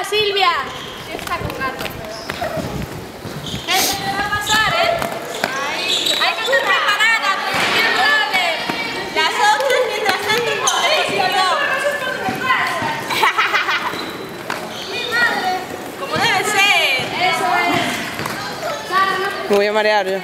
Silvia! Sí, está con gato. ¿Qué se te va a pasar, Hay que estar preparada, porque si no dale. Las otras, mientras tanto, ¡Mi madre! Como debe ser. Eso es. Me voy a marear yo.